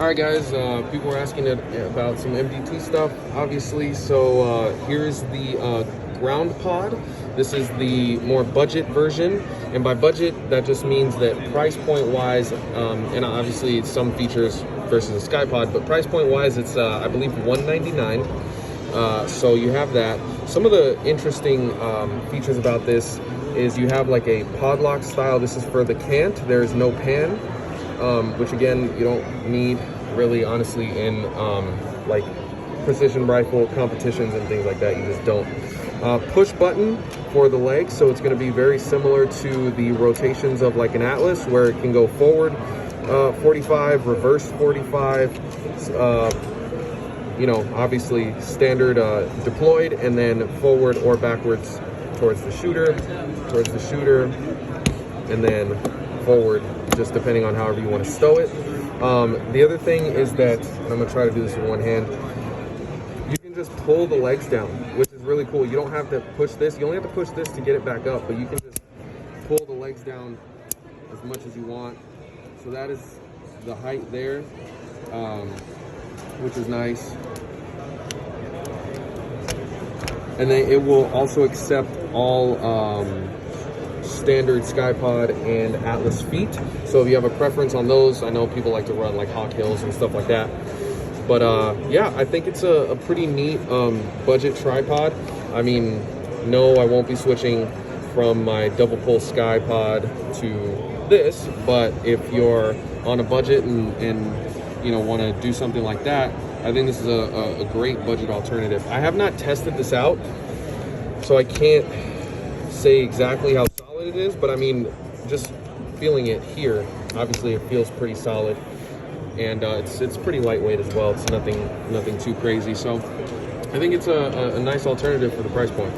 Alright guys, people were asking about some MDT stuff, obviously, so here's the GRND-Pod. This is the more budget version, and by budget, that just means that price point wise, and obviously some features versus the SkyPod, but price point wise, it's I believe $199. So you have that. Some of the interesting features about this is you have like a pod lock style. This is for the cant. There's no pan. Which again, you don't need really, honestly, in like precision rifle competitions and things like that. You just don't. Push button for the legs, so it's going to be very similar to the rotations of like an Atlas, where it can go forward 45, reverse 45, you know, obviously standard deployed, and then forward or backwards towards the shooter, and then forward, just depending on however you want to stow it. The other thing is that, and I'm going to try to do this with one hand, you can just pull the legs down, which is really cool. You don't have to push this. You only have to push this to get it back up, but you can just pull the legs down as much as you want. So that is the height there, which is nice. And then it will also accept all standard SkyPod and Atlas feet. So if you have a preference on those, I know people like to run like Hawk Hills and stuff like that. But yeah, I think it's a pretty neat budget tripod. I mean, no, I won't be switching from my double pole SkyPod to this, but if you're on a budget and you know, want to do something like that, I think this is a great budget alternative. I have not tested this out, so I can't say exactly how solid it is, but I mean, just feeling it here, obviously it feels pretty solid, and it's pretty lightweight as well. It's nothing too crazy, so I think it's a nice alternative for the price point.